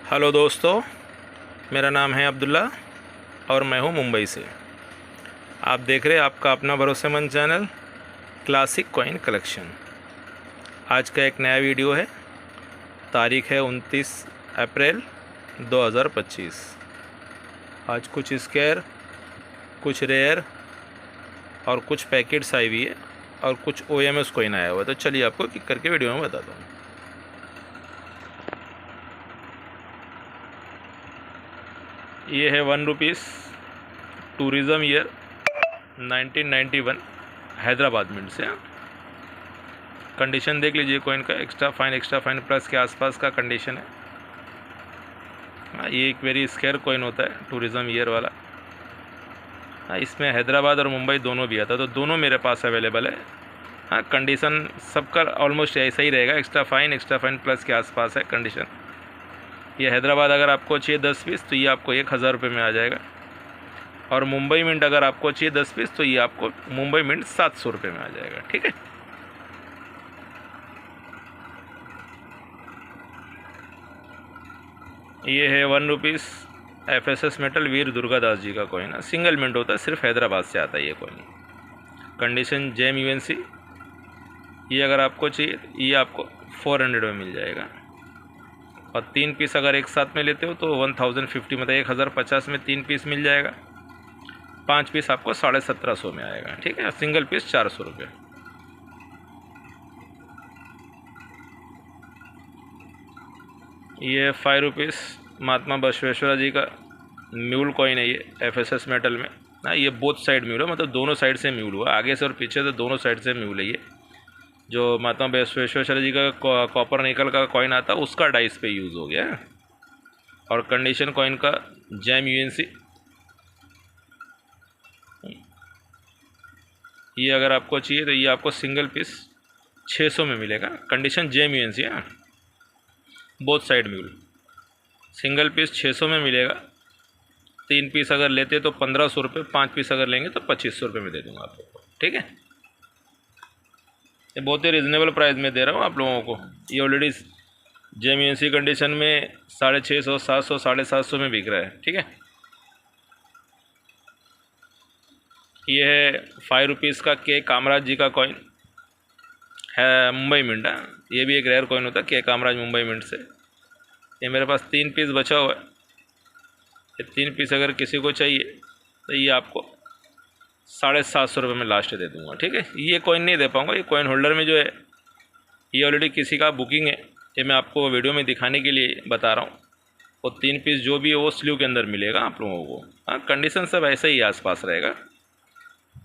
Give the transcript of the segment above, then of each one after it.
Hello दोस्तों, मेरा नाम है अब्दुल्ला और मैं हूं मुंबई से। आप देख रहे हैं आपका अपना भरोसेमंद चैनल क्लासिक कॉइन कलेक्शन। आज का एक नया वीडियो है। तारीख है 29 अप्रैल 2025। आज कुछ स्क्वायर, कुछ रेयर और कुछ पैकेट्स आई हुई है और कुछ OMS कॉइन आया हुआ है। तो चलिए आपको क्लिक करके वीडियो में बताता हूँ। ये है 1 rupees tourism year 1991 Hyderabad mint से। कंडीशन देख लीजिए कॉइन का, एक्स्ट्रा फाइन प्लस के आसपास का कंडीशन है। ये एक वेरी स्केयर कॉइन होता है टूरिज़म ईयर वाला। इसमें हैदराबाद और मुंबई दोनों भी आता है, तो दोनों मेरे पास अवेलेबल है। कंडीशन सबका ऑलमोस्ट ऐसा ही रहेगा, एक्स्ट्रा फाइन प्लस के आसपास है कंडीशन। ये हैदराबाद अगर आपको चाहिए 10 पीस तो ये आपको 1000 रुपये में आ जाएगा, और मुंबई मिंट अगर आपको चाहिए 10 पीस तो ये आपको मुंबई मिंट 700 रुपये में आ जाएगा। ठीक है। ये है 1 रुपीज़ FSS मेटल वीर दुर्गादास जी का कॉइन है। सिंगल मिंट होता है, सिर्फ हैदराबाद से आता है ये कॉइन। Condition JM UNC। ये अगर आपको चाहिए ये आपको 400 में मिल जाएगा, और 3 पीस अगर एक साथ में लेते हो तो 1050 मतलब 1050 में 3 पीस मिल जाएगा। 5 पीस आपको 1750 में आएगा। ठीक है। सिंगल पीस 400 रुपये। ये 5 रुपीज़ महात्मा बसवेश्वरा जी का म्यूल कॉइन है। ये FSS मेटल में ये बोथ साइड म्यूल है, मतलब दोनों साइड से म्यूल हुआ, आगे से और पीछे से दोनों साइड से म्यूल है। ये जो महात्मा बसवेश्वरा जी का कॉपर निकल का कॉइन आता है उसका डाइस पे यूज़ हो गया है। और कंडीशन कॉइन का JM UNC। ये अगर आपको चाहिए तो ये आपको सिंगल पीस 600 में मिलेगा। कंडीशन JM UNC है, both side mule. Single piece 600 में मिलेगा। 3 पीस अगर लेते तो 1500 रुपये, 5 पीस अगर लेंगे तो 2500 रुपये में दे दूँगा आप लोगों को। ठीक है। ये बहुत ही रिजनेबल प्राइस में दे रहा हूँ आप लोगों को। ये ऑलरेडी JM UNC कंडीशन में 650, 700, 750 में बिक रहा है। ठीक है। ये है 5 रुपीज़ का K कामराज जी का कॉइन है, मुंबई मिंट है। ये भी एक रेयर कॉइन होता है K कामराज मुंबई मिंट से। ये मेरे पास 3 पीस बचा हुआ है। ये 3 पीस अगर किसी को चाहिए तो ये आपको 750 रुपये में लास्ट दे दूंगा। ठीक है। ये कॉइन नहीं दे पाऊँगा, ये कॉइन होल्डर में जो है ये ऑलरेडी किसी का बुकिंग है। ये मैं आपको वीडियो में दिखाने के लिए बता रहा हूँ। और 3 पीस जो भी है वो स्लीव के अंदर मिलेगा आप लोगों को। कंडीशन सब ऐसे ही आसपास रहेगा।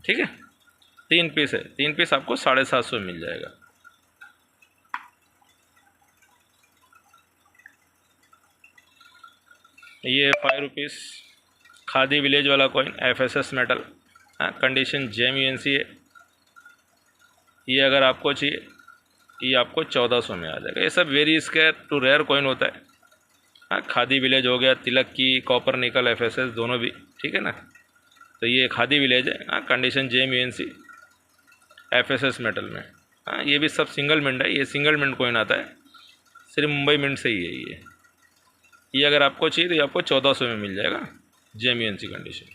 ठीक है। 3 पीस है, 3 पीस आपको 750 में मिल जाएगा। ये 5 रुपीज़ खादी विलेज वाला coin FSS metal. Condition JM UNC है। ये अगर आपको चाहिए ये आपको 1400 में आ जाएगा। ये सब very square to rare coin होता है। खादी विलेज हो गया, तिलक की, कॉपर निकल FSS दोनों भी। ठीक है ना। तो ये खादी विलेज है। Condition JM UNC FSS metal में। ये भी सब सिंगल मिंट है। ये सिंगल मिंट कॉइन आता है, सिर्फ मुंबई मिंट से ही है ये अगर आपको चाहिए तो ये आपको 1400 में मिल जाएगा। JM UNC condition.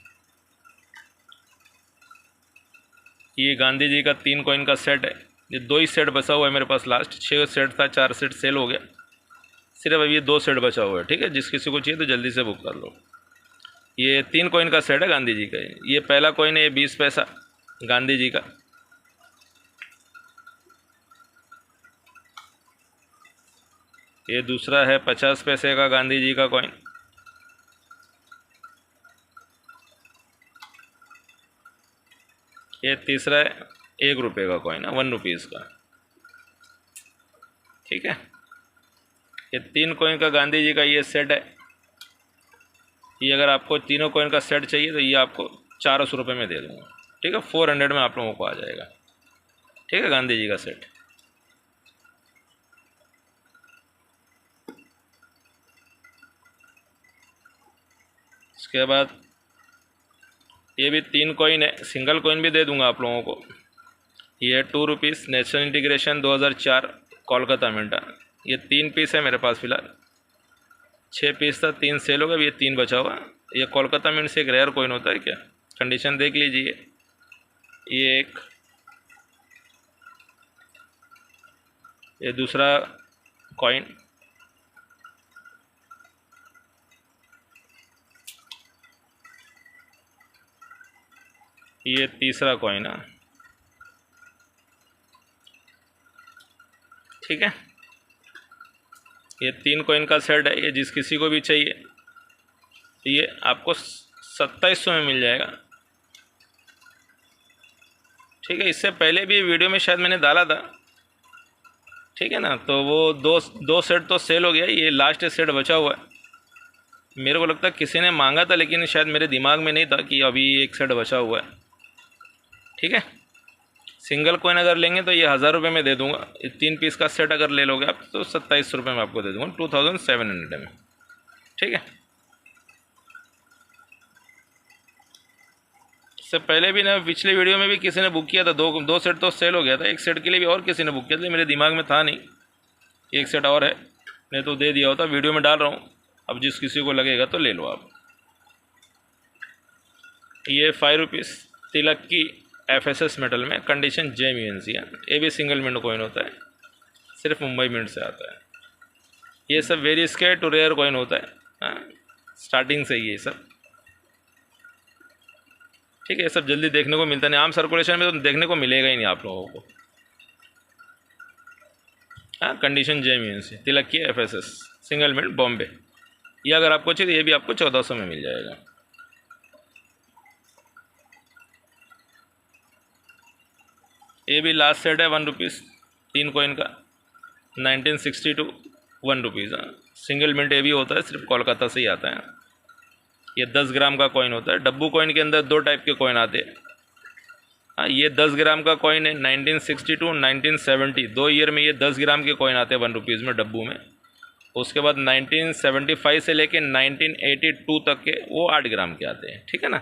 ये गांधी जी का 3 कॉइन का सेट है। ये 2 ही सेट बचा हुआ है मेरे पास, लास्ट 6 सेट था, 4 सेट सेल हो गया, सिर्फ अब ये 2 सेट बचा हुआ है। ठीक है। जिस किसी को चाहिए तो जल्दी से बुक कर लो। ये 3 कॉइन का सेट है गांधी जी का। ये पहला कॉइन है, ये 20 पैसा गांधी जी का। ये दूसरा है 50 पैसे का गांधी जी का कॉइन। ये तीसरा है 1 रुपये का कॉइन है, 1 रुपीज़ का। ठीक है। ये 3 कॉइन का गांधी जी का ये सेट है। ये अगर आपको तीनों कॉइन का सेट चाहिए तो ये आपको 400 रुपये में दे दूँगा। ठीक है। 400 में आप लोगों को आ जाएगा। ठीक है। गांधी जी का सेट। इसके बाद ये भी 3 कॉइन है, सिंगल कॉइन भी दे दूंगा आप लोगों को। ये 2 rupees national integration 2004 Kolkata mint. ये 3 पीस है मेरे पास फ़िलहाल। 6 पीस था, 3 सेल हो गया, अब ये 3 बचा हुआ। ये कोलकाता मिंट से एक रेयर कॉइन होता है क्या? कंडीशन देख लीजिए। ये एक, ये दूसरा कॉइन, ये तीसरा कॉइन है। ठीक है, ये 3 कॉइन का सेट है। ये जिस किसी को भी चाहिए तो ये आपको 2700 में मिल जाएगा। ठीक है, इससे पहले भी वीडियो में शायद मैंने डाला था, ठीक है ना, तो वो दो सेट तो सेल हो गया, ये लास्ट सेट बचा हुआ है। मेरे को लगता है किसी ने मांगा था, लेकिन शायद मेरे दिमाग में नहीं था कि अभी एक सेट बचा हुआ है। ठीक है, सिंगल कॉइन अगर लेंगे तो ये 1000 रुपये में दे दूंगा। 3 पीस का सेट अगर ले लोगे आप तो 2700 रुपये में आपको दे दूंगा, 2700 में। ठीक है, इससे पहले भी ना, पिछले वीडियो में भी किसी ने बुक किया था, दो सेट तो सेल हो गया था। एक सेट के लिए भी और किसी ने बुक किया था, मेरे दिमाग में था नहीं, एक सेट और है, नहीं तो दे दिया होता। वीडियो में डाल रहा हूँ, अब जिस किसी को लगेगा तो ले लो आप। ये 5 रुपीज़ तिलक की FSS मेटल में, कंडीशन JMUNC है। ये भी सिंगल मिंट कॉइन होता है, सिर्फ मुंबई मिंट से आता है। ये सब very square to rare coin होता है, हाँ, स्टार्टिंग से ही ये सब। ठीक है, ये सब जल्दी देखने को मिलता नहीं, आम सर्कुलेशन में तो देखने को मिलेगा ही नहीं आप लोगों को। हाँ, कंडीशन JMUNC तिलक की FSS सिंगल मिंट बॉम्बे। ये अगर आपको चाहिए तो ये भी आपको 1400 में मिल जाएगा। ये भी लास्ट सेट है 1 रुपीज़ 3 कॉइन का, 1962 1 रुपीज़। सिंगल मिंट ये भी होता है, सिर्फ कोलकाता से ही आता है। ये 10 ग्राम का कॉइन होता है। डब्बू कॉइन के अंदर 2 टाइप के कॉइन आते हैं। हाँ, ये 10 ग्राम का कॉइन है, 1962 1970 2 ईयर में ये 10 ग्राम के कॉइन आते हैं 1 रुपीज़ में डब्बू में। उसके बाद 1975 से लेके 1982 तक के वो 8 ग्राम के आते हैं। ठीक है ना,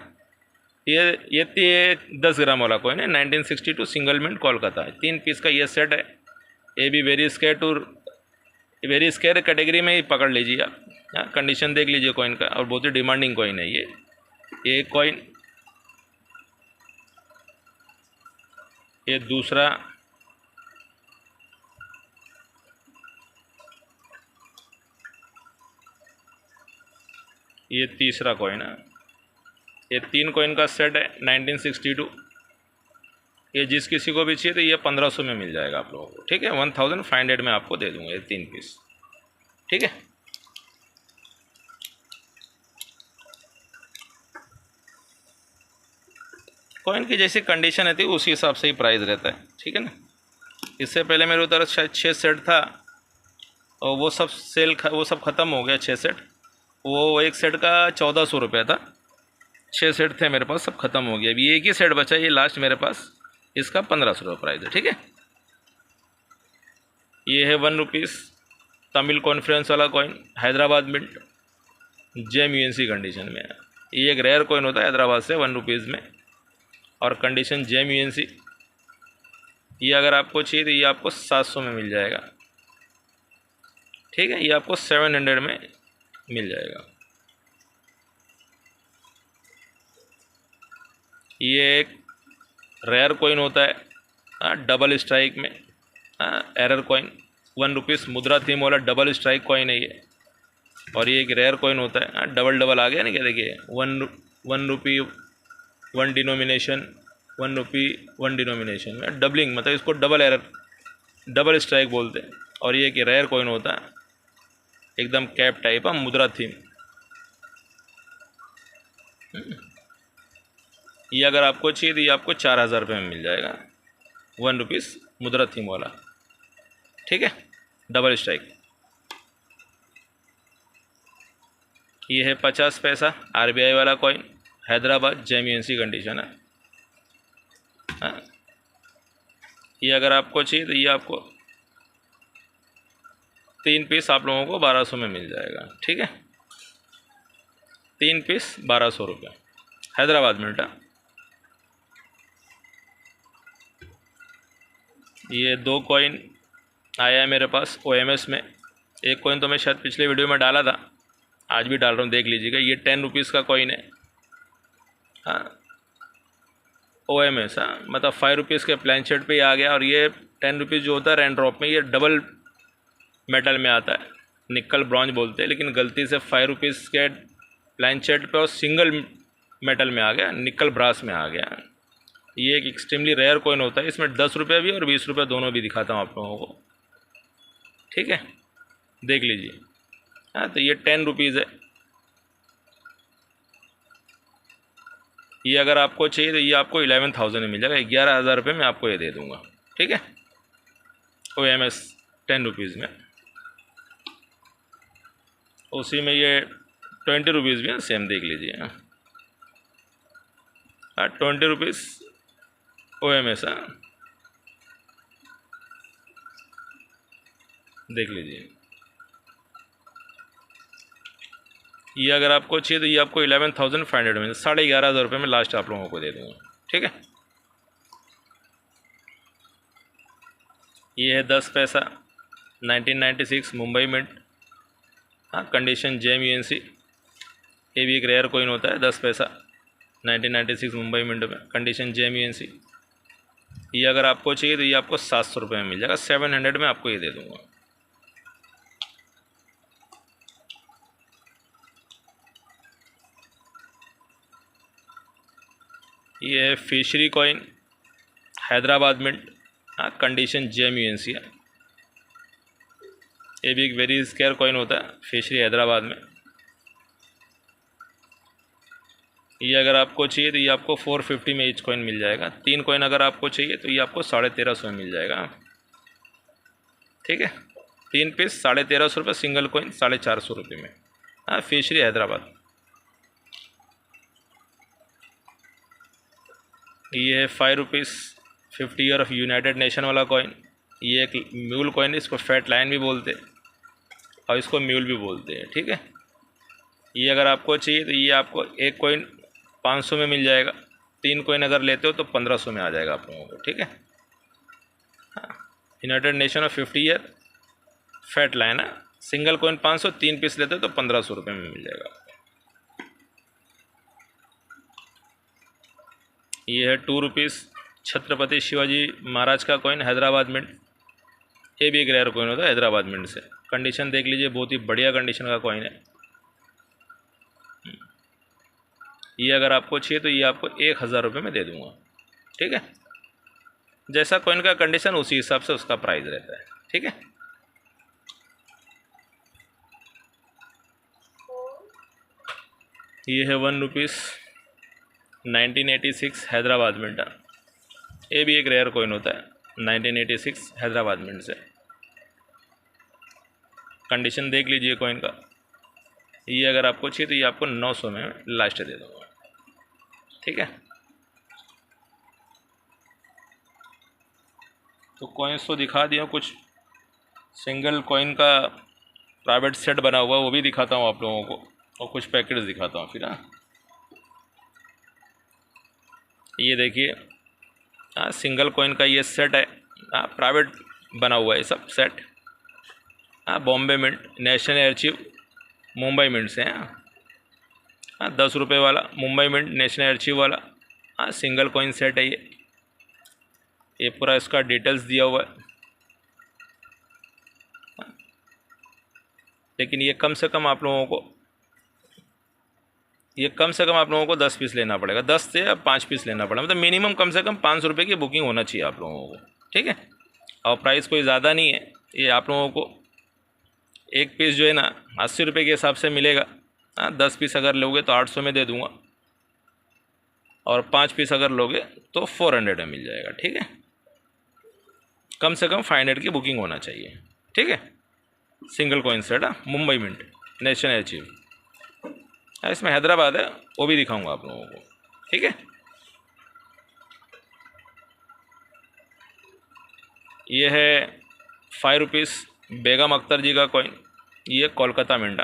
ये 10 ग्राम वाला कॉइन है, 1962 सिंगल मिंट कोलकाता है। 3 पीस का ये सेट है। ये भी वेरी स्केयर कैटेगरी में ही पकड़ लीजिए आप। हाँ, कंडीशन देख लीजिए कॉइन का, और बहुत ही डिमांडिंग कॉइन है ये कॉइन। ये दूसरा, ये तीसरा कॉइन है। ये 3 कॉइन का सेट है 1962। ये जिस किसी को भी चाहिए तो ये 1500 में मिल जाएगा आप लोगों को। ठीक है, 1500 में आपको दे दूंगा ये 3 पीस। ठीक है, कॉइन की जैसी कंडीशन रहती है उसी हिसाब से ही प्राइस रहता है। ठीक है ना, इससे पहले मेरे उधर शायद 6 सेट था, और वो सब ख़त्म हो गया 6 सेट। वो एक सेट का 1400 रुपये था, 6 सेट थे मेरे पास, सब ख़त्म हो गया। अभी एक ही सेट बचा, ये लास्ट मेरे पास, इसका 1500 रुपये प्राइस है। ठीक है, ये है 1 रुपीज़ तमिल कॉन्फ्रेंस वाला coin, Hyderabad mint, JMUNC condition में। ये एक रेयर कॉइन होता है हैदराबाद से 1 रुपीज़ में, और कंडीशन JMUNC। ये अगर आपको चाहिए तो ये आपको 700 में मिल जाएगा। ठीक है, ये आपको 700 में मिल जाएगा। ये एक रेयर कॉइन होता है डबल स्ट्राइक में, एरर कॉइन 1 रुपीज़ मुद्रा थीम वाला डबल स्ट्राइक कॉइन है ये। और ये एक रेयर कॉइन होता है, डबल आ गया ना, क्या देखिए, 1 रुपी 1 डिनोमिनेशन, 1 रुपी 1 डिनोमिनेशन में डबलिंग, मतलब इसको डबल स्ट्राइक बोलते हैं। और ये एक रेयर कॉइन होता है, एकदम कैप टाइप है, मुद्रा थीम। ये अगर आपको चाहिए तो ये आपको 4000 रुपये में मिल जाएगा, 1 रुपीज़ मुद्रा थीम वाला। ठीक है, डबल स्ट्राइक। ये है 50 पैसा RBI वाला कॉइन, हैदराबाद JMUNC कंडीशन है। हाँ, ये अगर आपको चाहिए तो ये आपको 3 पीस आप लोगों को 1200 में मिल जाएगा। ठीक है, 3 पीस 1200 रुपये, हैदराबाद मिलता। ये 2 कॉइन आया है मेरे पास OMS में। एक कॉइन तो मैं शायद पिछले वीडियो में डाला था, आज भी डाल रहा हूँ, देख लीजिएगा। ये 10 रुपीज़ का कॉइन है। हाँ, OMS, हाँ, मतलब 5 रुपीज़ के प्लान शेड पे ही आ गया। और ये 10 रुपीज़ जो होता है रेन ड्रॉप में, ये डबल मेटल में आता है, निकल ब्रॉन्ज बोलते हैं, लेकिन गलती से 5 रुपीज़ के प्लान शेड पे और सिंगल मेटल में आ गया, निकल ब्रास में आ गया। ये एक एक्सट्रीमली रेयर कॉइन होता है। इसमें 10 रुपये भी और 20 रुपये दोनों भी दिखाता हूँ आप लोगों को, ठीक है, देख लीजिए। हाँ, तो ये 10 रुपीज़ है। ये अगर आपको चाहिए तो ये आपको 11,000 में मिल जाएगा, 11,000 रुपये में आपको ये दे दूँगा, ठीक है। OMS 10 रुपीज़ में। उसी में ये 20 रुपीज़ भी है, सेम देख लीजिए। हाँ, 20 रुपीज़ OMS, हाँ, देख लीजिए। ये अगर आपको चाहिए तो ये आपको 11,500 में, 11,500 रुपये में लास्ट आप लोगों को दे दूँगा, ठीक है। ये है 10 पैसा 1996 मुंबई मिंट। हाँ, कंडीशन JMUNC। ये भी एक रेयर कॉइन होता है, 10 पैसा 1996 मुंबई मिंट में, कंडीशन JMUNC। ये अगर आपको चाहिए तो ये आपको 700 रुपये में मिल जाएगा, 700 में आपको ये दे दूँगा। ये है फिशरी कॉइन, हैदराबाद मिंट। हाँ, कंडीशन JMUNC है। ये भी एक वेरी स्केयर कॉइन होता है, फिशरी हैदराबाद में। ये अगर आपको चाहिए तो ये आपको 450 में ईच कॉइन मिल जाएगा। 3 कॉइन अगर आपको चाहिए तो ये आपको 1350 में मिल जाएगा, ठीक है। 3 पीस 1350 रुपये, सिंगल कॉइन 450 रुपये में। हाँ, फिशरी हैदराबाद। ये है 5 rupees 50 year of United nation वाला कॉइन। ये एक म्यूल कॉइन है, इसको फैट लाइन भी बोलते हैं और इसको म्यूल भी बोलते हैं, ठीक है। ये अगर आपको चाहिए तो ये आपको एक कॉइन 500 में मिल जाएगा। 3 कॉइन अगर लेते हो तो 1500 में आ जाएगा आप लोगों को, ठीक है। United nation of 50 year fat line है, सिंगल कॉइन 500, 3 पीस लेते हो तो 1500 रुपये में मिल जाएगा। ये है 2 रुपीज़ छत्रपति शिवाजी महाराज का कॉइन, हैदराबाद मिंट। ये भी एक रेयर कॉइन होता है हैदराबाद मिंट से। कंडीशन देख लीजिए, बहुत ही बढ़िया कंडीशन का कॉइन है। ये अगर आपको चाहिए तो ये आपको 1,000 रुपये में दे दूँगा, ठीक है। जैसा कॉइन का कंडीशन उसी हिसाब से उसका प्राइस रहता है, ठीक है। ये है 1 रुपीज़ 1986 हैदराबाद मिंट। ये भी एक रेयर कॉइन होता है, 1986 हैदराबाद मिंट से। कंडीशन देख लीजिए कॉइन का। ये अगर आपको चाहिए तो ये आपको 900 में लास्ट दे दूँगा, ठीक है। तो कॉइन्स तो दिखा दिया, कुछ सिंगल कॉइन का प्राइवेट सेट बना हुआ है वो भी दिखाता हूँ आप लोगों को, और कुछ पैकेट्स दिखाता हूँ फिर। हाँ, ये देखिए, हाँ, सिंगल कॉइन का ये सेट है। हाँ, प्राइवेट बना हुआ है सब सेट। हाँ, Bombay mint, national archive Mumbai mint से हैं। हाँ, 10 रुपये वाला मुंबई मिंट नेशनल आर्चिव वाला। हाँ, सिंगल कॉइन सेट है ये पूरा इसका डिटेल्स दिया हुआ है। लेकिन ये कम से कम आप लोगों को 10 पीस लेना पड़ेगा, 10 से 5 पीस लेना पड़ेगा, मतलब मिनिमम कम से कम 500 रुपये की बुकिंग होना चाहिए आप लोगों को, ठीक है। और प्राइस कोई ज़्यादा नहीं है, ये आप लोगों को एक पीस जो है ना 80 रुपये के हिसाब से मिलेगा। हाँ, 10 पीस अगर लोगे तो 800 में दे दूँगा, और 5 पीस अगर लोगे तो 400 में मिल जाएगा, ठीक है। कम से कम 500 की बुकिंग होना चाहिए, ठीक है। Single coin set, Mumbai mint national archive. इसमें हैदराबाद है, वो भी दिखाऊंगा आप लोगों को, ठीक है। ये है 5 रुपीज़ बेगम अख्तर जी का कॉइन। ये कोलकाता मिंट,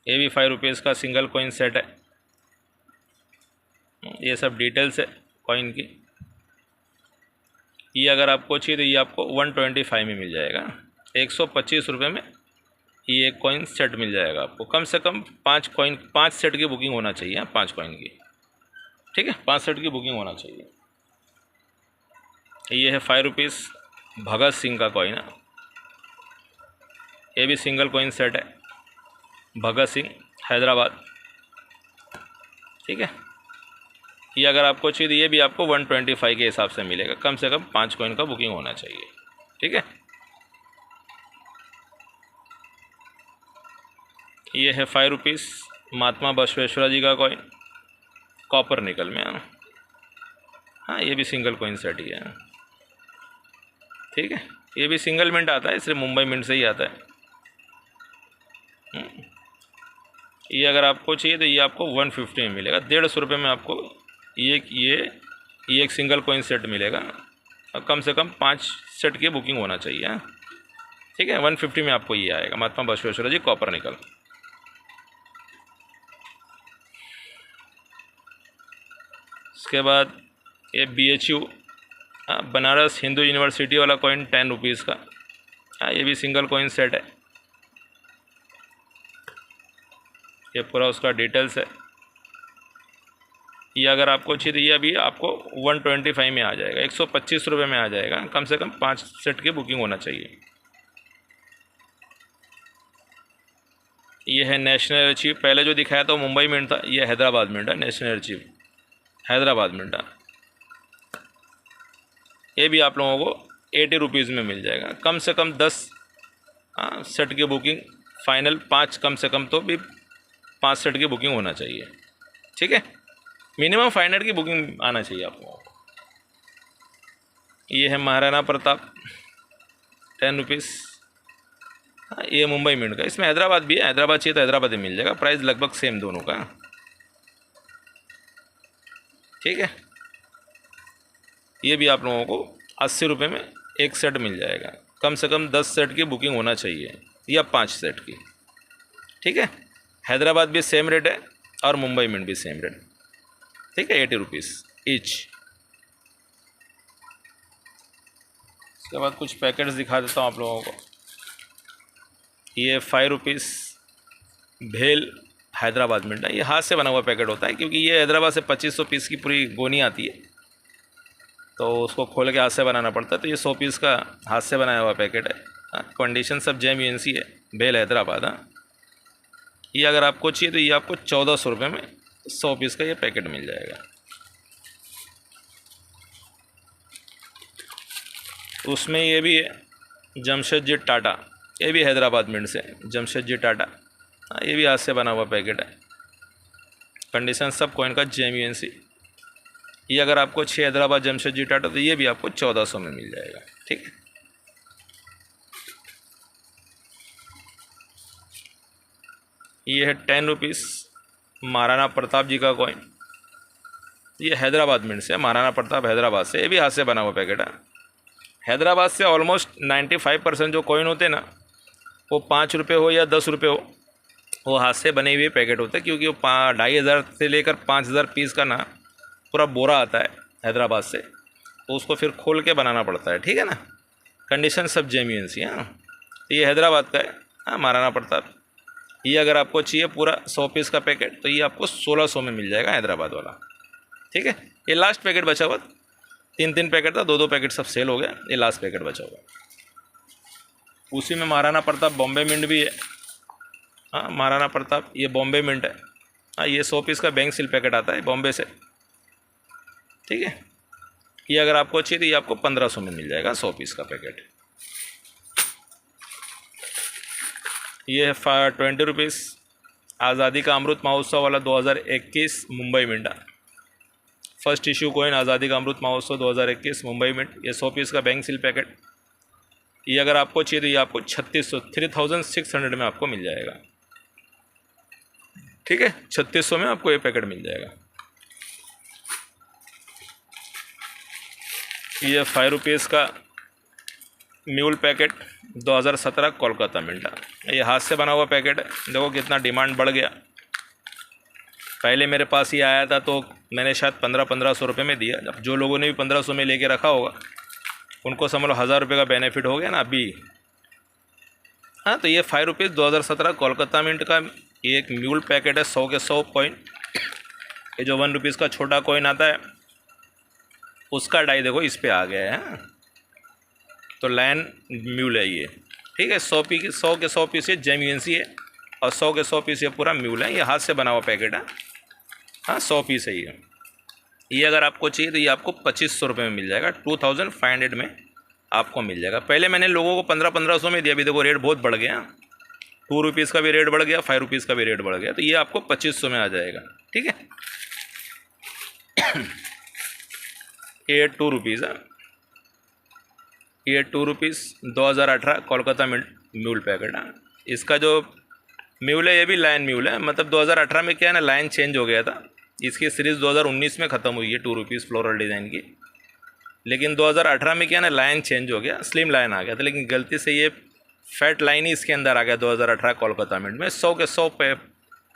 ये भी 5 रुपीज़ का सिंगल कॉइन सेट है। ये सब डिटेल्स है कॉइन की। ये अगर आपको चाहिए तो ये आपको 125 में मिल जाएगा, 125 रुपये में ये एक कॉइन सेट मिल जाएगा आपको। कम से कम 5 सेट की बुकिंग होना चाहिए, 5 कॉइन की, ठीक है, 5 सेट की बुकिंग होना चाहिए। ये है 5 रुपीज़ भगत सिंह का कॉइन है, ये भी सिंगल कॉइन सेट है, भगत सिंह हैदराबाद, ठीक है। ये अगर आपको चाहिए तो ये भी आपको 125 के हिसाब से मिलेगा। कम से कम 5 कॉइन का बुकिंग होना चाहिए, ठीक है। ये है 5 रुपीज़ महात्मा बसवेश्वरा जी का कॉइन, कॉपर निकल में, हाँ ये भी सिंगल कॉइन सेट ही है, ठीक है। ये भी सिंगल मिंट आता है, सिर्फ मुंबई मिंट से ही आता है। ये अगर आपको चाहिए तो ये आपको 150 में मिलेगा, 150 रुपये में आपको ये एक सिंगल कॉइन सेट मिलेगा। और कम से कम 5 सेट की बुकिंग होना चाहिए, ठीक है। 150 में आपको ये आएगा, महात्मा बसवेश्वरा जी कॉपर निकल। उसके बाद ये BHU बनारस हिंदू यूनिवर्सिटी वाला कॉइन 10 रुपीज़ का, ये भी सिंगल कॉइन सेट है। ये पूरा उसका डिटेल्स है। ये अगर आपको चाहिए तो ये अभी आपको 125 में आ जाएगा, 125 रुपये में आ जाएगा। कम से कम 5 सेट की बुकिंग होना चाहिए। ये है नेशनल अचीव, पहले जो दिखाया था वो मुंबई मिंट था, ये हैदराबाद मिंट है। नेशनल अचीव हैदराबाद मिंट है, ये भी आप लोगों को 80 रुपीज़ में मिल जाएगा। कम से कम 10 सेट की बुकिंग फाइनल, 5 कम से कम तो भी 5 सेट की बुकिंग होना चाहिए, ठीक है। मिनिमम 5 नेट की बुकिंग आना चाहिए आप लोगों को। ये है महाराणा प्रताप 10 रुपीज़, ये मुंबई मिंट का। इसमें हैदराबाद भी है, हैदराबाद चाहिए तो हैदराबाद ही मिल जाएगा। प्राइस लगभग सेम दोनों का, ठीक है। ये भी आप लोगों को 80 रुपये में एक सेट मिल जाएगा। कम से कम 10 सेट की बुकिंग होना चाहिए या 5 सेट की, ठीक है। हैदराबाद भी सेम रेट है और मुंबई मिंट भी सेम रेट, ठीक है, 80 रुपीज़ ईच। उसके बाद कुछ पैकेट्स दिखा देता हूँ आप लोगों को। ये 5 रुपीज़ भेल हैदराबाद मिंट है, ये हाथ से बना हुआ पैकेट होता है, क्योंकि ये हैदराबाद से 2500 पीस की पूरी गोनी आती है, तो उसको खोल के हाथ से बनाना पड़ता है। तो ये 100 पीस का हाथ से बनाया हुआ पैकेट है। कंडीशन सब JM UNC है, भेल हैदराबाद। ये अगर आपको चाहिए तो ये आपको 1400 रुपये में 100 पीस का ये पैकेट मिल जाएगा। उसमें ये भी है जमशेदजी टाटा, ये भी हैदराबाद मिंट से, जमशेदजी टाटा, ये भी हाथ से बना हुआ पैकेट है। कंडीशन सब कॉइन का JM UNC। ये अगर आपको 6 हैदराबाद जमशेदजी टाटा, तो ये भी आपको 1400 में मिल जाएगा, ठीक है। ये है 10 रुपीज़ महाराणा प्रताप जी का कॉइन, ये हैदराबाद मिंट से, महाराणा प्रताप हैदराबाद से, ये भी हाथ से बना हुआ पैकेट है। हैदराबाद से ऑलमोस्ट 95% जो कॉइन होते हैं ना, वो 5 रुपये हो या 10 रुपये हो, वो हाथ से बने हुए पैकेट होते हैं, क्योंकि वो 2500 से लेकर 5000 पीस का ना पूरा बोरा आता है हैदराबाद से, तो उसको फिर खोल के बनाना पड़ता है, ठीक है ना। कंडीशन सब JM UNC है। तो ये हैदराबाद का है, महाराणा प्रताप। ये अगर आपको चाहिए पूरा 100 पीस का पैकेट, तो ये आपको 1600 में मिल जाएगा हैदराबाद वाला, ठीक है। ये लास्ट पैकेट बचा हुआ, 3 पैकेट था, 2 पैकेट सब सेल हो गया, ये लास्ट पैकेट बचा हुआ। उसी में महाराणा प्रताप बॉम्बे मिंट भी है, महाराणा प्रताप ये बॉम्बे मिंट है। ये 100 पीस का बैंक सील पैकेट आता है बॉम्बे से, ठीक है। ये अगर आपको चाहिए तो ये आपको 1500 में मिल जाएगा 100 पीस का पैकेट। ये है 20 रुपीज़ आज़ादी का अमृत महोत्सव वाला 2021 Mumbai mint, first issue coin Azadi Ka Amrit Mahotsav 2021 Mumbai mint. ये 100 पीस का बैंक सील पैकेट। ये अगर आपको चाहिए तो ये आपको 3600 में आपको मिल जाएगा, ठीक है। 3600 में आपको ये पैकेट मिल जाएगा। ये 5 रुपीज़ का म्यूल पैकेट 2017 कोलकाता मिंट, ये हाथ से बना हुआ पैकेट है। देखो कितना डिमांड बढ़ गया। पहले मेरे पास ये आया था तो मैंने शायद 1500 रुपये में दिया। अब जो लोगों ने भी 1500 में लेके रखा होगा, उनको समझ लो 1000 रुपये का बेनिफिट हो गया ना अभी। हाँ, तो ये 5 रुपीज़ 2017 कोलकाता मिंट का ये एक म्यूल पैकेट है, 100 के 100 कॉइन। ये जो 1 रुपीज़ का छोटा कॉइन आता है उसका डाई देखो इस पे आ गया है। तो लायन म्यूल है ये, ठीक है। 100 के 100 पीस ये जेम्यूएनसी है और 100 के 100 पीस ये पूरा म्यूल है। ये हाथ से बना हुआ पैकेट है। हाँ, 100 पीस है ये अगर आपको चाहिए तो ये आपको 2500 रुपये में मिल जाएगा, 2500 में आपको मिल जाएगा। पहले मैंने लोगों को 1500 में दिया, अभी देखो रेट बहुत बढ़ गया। 2 रुपीज़ का भी रेट बढ़ गया, 5 रुपीज़ का भी रेट बढ़ गया, तो ये आपको 2500 में आ जाएगा, ठीक है। ये 2 रुपीज़ है, ये 2 रुपीज़ 2018 कोलकाता म्यूल पैकेट है। इसका जो म्यूल है ये भी लायन म्यूल है, मतलब 2018 में क्या है ना, लायन चेंज हो गया था। इसकी सीरीज़ 2019 में ख़त्म हुई है 2 रुपीज़ फ्लोरल डिज़ाइन की, लेकिन 2018 में क्या है ना, लायन चेंज हो गया, स्लिम लायन आ गया था, लेकिन गलती से ये फैट लाइन ही इसके अंदर आ गया 2018 कोलकाता मिंट में। 100 के 100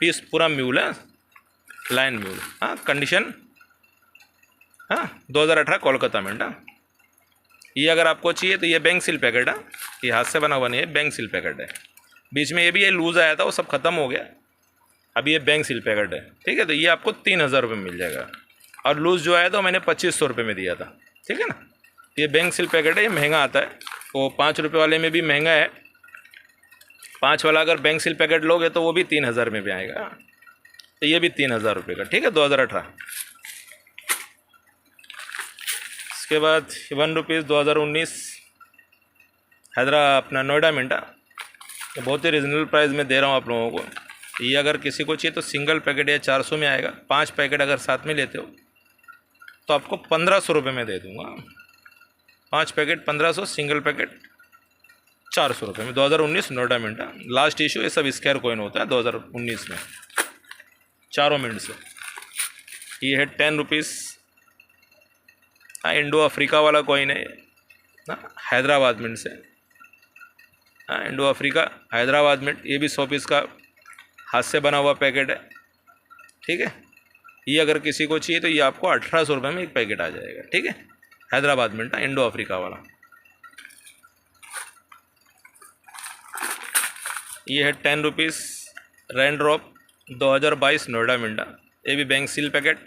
पीस पूरा म्यूल है, लायन म्यूल। हाँ, कंडीशन, हाँ 2018 कोलकाता मिंट। हाँ, ये अगर आपको चाहिए तो ये बैंक सील पैकेट है, ये हाथ से बना हुआ नहीं है, बैंक सील पैकेट है। बीच में ये भी ये लूज़ आया था, वो सब ख़त्म हो गया, अभी ये बैंक सील पैकेट है, ठीक है। तो ये आपको 3000 रुपये में मिल जाएगा, और लूज़ जो आया था मैंने 2500 रुपये में दिया था, ठीक है ना। ये बैंक सील पैकेट है, ये महंगा आता है, वो 5 रुपये वाले में भी महंगा है। 5 वाला अगर बैंक सील पैकेट लोगे तो वो भी 3000 में भी आएगा, तो ये भी 3000 रुपये का, ठीक है, 2018। इसके बाद 1 रुपीज़ 2019 अपना नोएडा मिंटा, बहुत ही रिजनेबल प्राइस में दे रहा हूँ आप लोगों को। ये अगर किसी को चाहिए तो सिंगल पैकेट या 400 में आएगा। 5 पैकेट अगर साथ में लेते हो तो आपको 1500 रुपये में दे दूँगा। 5 पैकेट 1500, सिंगल पैकेट 400 रुपये में। 2019 नोएडा मिंटा, लास्ट इशू। ये सब स्क्वायर कॉइन होता है 2019 में, चारों मिनट से। ये है 10 रुपीज़, हाँ इंडो अफ्रीका वाला कॉइन है ना, हैदराबाद मिंट से। हाँ, इंडो अफ्रीका हैदराबाद मिंट, ये भी 100 पीस का हाथ से बना हुआ पैकेट है, ठीक है। ये अगर किसी को चाहिए तो ये आपको 1800 रुपये में एक पैकेट आ जाएगा, ठीक है। हैदराबाद मिंट, इंडो अफ्रीका वाला। ये है 10 रुपीज़ रेन ड्रॉप 2022 नोएडा मिंटा, ये भी बैंक सील पैकेट।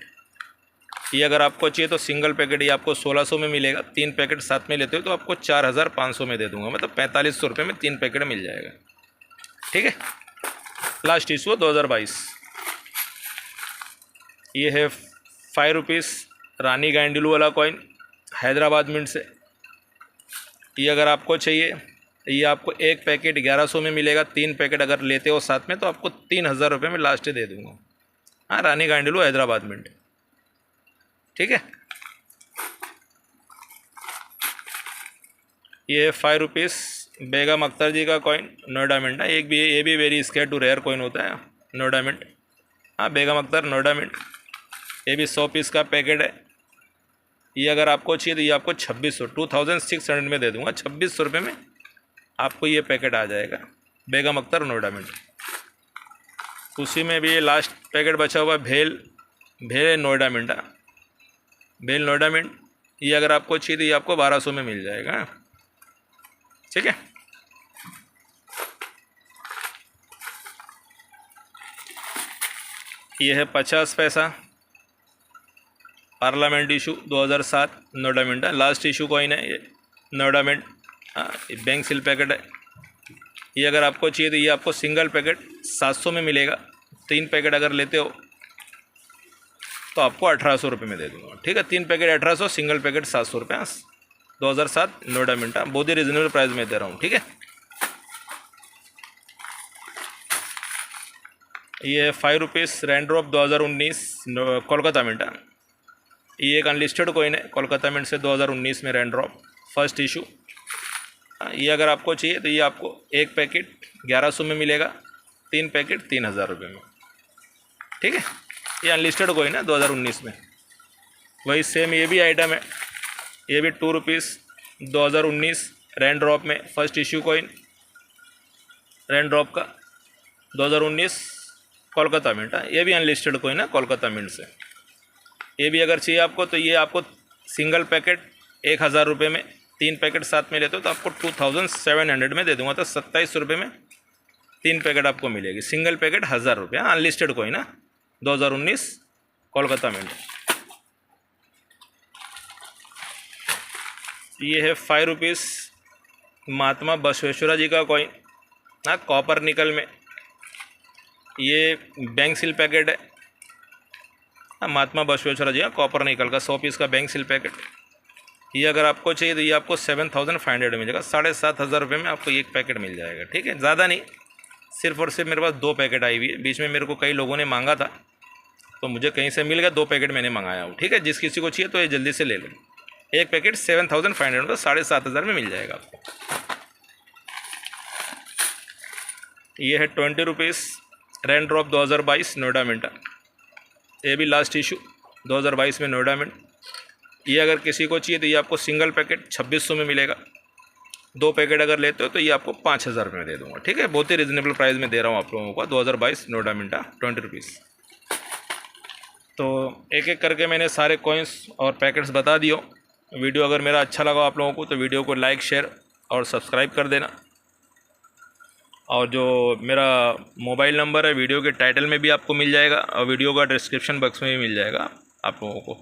ये अगर आपको चाहिए तो सिंगल पैकेट ये आपको 1600 में मिलेगा। 3 पैकेट साथ में लेते हो तो आपको 4500 में दे दूंगा, मतलब 4500 रुपये में 3 पैकेट मिल जाएगा, ठीक है। Last issue 2022। ये है 5 रुपीज़ रानी गाइंडलू वाला कॉइन, हैदराबाद मिंट से। ये अगर आपको चाहिए ये आपको एक पैकेट 1100 में मिलेगा। 3 पैकेट अगर लेते हो साथ में तो आपको 3000 रुपये में लास्ट दे दूँगा। हाँ, रानी गाइंडलू हैदराबाद मिंट, ठीक है। ये 5 रुपीज़ बेगम अख्तर जी का कॉइन नोएडा मिंट है। ये भी very square to rare coin होता है नोएडा मिंट। हाँ, बेगम अख्तर नोएडा मिंट, ये भी 100 पीस का पैकेट है। ये अगर आपको चाहिए तो ये आपको 2600 में दे दूंगा। 2600 रुपये में आपको ये पैकेट आ जाएगा, बेगम अख्तर नोएडा मिंट। उसी में भी ये लास्ट पैकेट बचा हुआ भेल नोएडा मिंट, भेल नोएडा मिंट। ये अगर आपको चाहिए तो ये आपको 1200 में मिल जाएगा, ठीक है। ये है 50 paisa parliament issue 2007 Noida mint, last issue coin है ये नोएडा मिंट। हाँ, ये बैंक सील पैकेट है। ये अगर आपको चाहिए तो ये आपको सिंगल पैकेट 700 में मिलेगा। 3 पैकेट अगर लेते हो तो आपको 1800 रुपये में दे दूँगा, ठीक है। 3 पैकेट 1800, सिंगल पैकेट 700 रुपये। 2007 नोएडा मिंटा, बहुत ही रिजनेबल प्राइस में दे रहा हूँ, ठीक है। ये 5 रुपीज़ रैंड ड्रॉप 2019 कोलकाता मिंटा, ये एक अनलिस्टेड कॉइन है कोलकाता मिंट से 2019 में रैंड ड्रॉप, फर्स्ट इशू। ये अगर आपको चाहिए तो ये आपको एक पैकेट 1100 में मिलेगा। 3 पैकेट 3000 रुपये में, ठीक है। ये अनलिस्टेड कॉइन है 2019 में। वही सेम ये भी आइटम है, ये भी 2 रुपीज़ 2019 रैंड ड्रॉप में first issue coin, rain drop का 2019 कोलकाता मिंट। ये भी अनलिस्टेड कॉइन है कोलकाता मिंट से। ये भी अगर चाहिए आपको तो ये आपको सिंगल पैकेट 1000 रुपये में 3 पैकेट साथ में लेते हो तो आपको 2700 में दे दूंगा। तो 27 रुपये में 3 पैकेट आपको मिलेगी। सिंगल पैकेट 1000 रुपये। अनलिस्टेड कॉइन ना, 2019 कोलकाता मिंट। ये है 5 रुपीज़ महात्मा बसवेश्वरा जी का कॉइन, हाँ, कॉपर निकल में। ये बैंक सील पैकेट है, हाँ, महात्मा बसवेश्वरा जी, हाँ, कॉपर निकल का 100 पीस का बैंक सील पैकेट। ये अगर आपको चाहिए तो ये आपको 7500 मिलेगा। 7500 रुपये में आपको एक पैकेट मिल जाएगा। ठीक है, ज़्यादा नहीं, सिर्फ और सिर्फ मेरे पास 2 पैकेट आई हुई है। बीच में मेरे को कई लोगों ने मांगा था तो मुझे कहीं से मिल गया, 2 पैकेट मैंने मंगाया हूँ। ठीक है, जिस किसी को चाहिए तो ये जल्दी से ले लो। एक पैकेट 7500 तो 7500 में मिल जाएगा आपको। ये है 20 rupees rain drop 2022 Noida mint. ये भी लास्ट इशू 2022 में नोएडा मिंट। ये अगर किसी को चाहिए तो ये आपको सिंगल पैकेट 2600 में मिलेगा। 2 पैकेट अगर लेते हो तो ये आपको 5000 रुपये में दे दूँगा। ठीक है, बहुत ही रिजनेबल प्राइस में दे रहा हूँ आप लोगों को। 2022 नोएडा मिंटा 20 रुपीज़। तो एक एक करके मैंने सारे कॉइन्स और पैकेट्स बता दियो। वीडियो अगर मेरा अच्छा लगा आप लोगों को तो वीडियो को लाइक, शेयर और सब्सक्राइब कर देना। और जो मेरा मोबाइल नंबर है वीडियो के टाइटल में भी आपको मिल जाएगा और वीडियो का डिस्क्रिप्शन बॉक्स में भी मिल जाएगा आप लोगों को।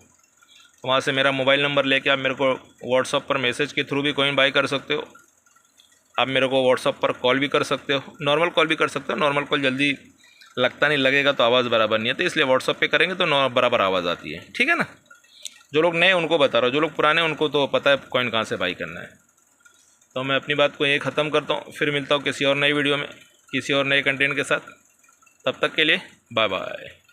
वहाँ से मेरा मोबाइल नंबर लेके आप मेरे को व्हाट्सअप पर मैसेज के थ्रू भी कॉइन बाई कर सकते हो। आप मेरे को व्हाट्सअप पर कॉल भी कर सकते हो, नॉर्मल कॉल भी कर सकते हो। नॉर्मल कॉल जल्दी लगता नहीं, लगेगा तो आवाज़ बराबर नहीं है, तो इसलिए व्हाट्सअप पे करेंगे तो बराबर आवाज़ आती है। ठीक है ना। जो लोग नए उनको बता रहा हूँ, जो लोग पुराने उनको तो पता है कॉइन कहाँ से बाई करना है। तो मैं अपनी बात को यही ख़त्म करता हूँ, फिर मिलता हूँ किसी और नई वीडियो में किसी और नए कंटेंट के साथ। तब तक के लिए बाय बाय।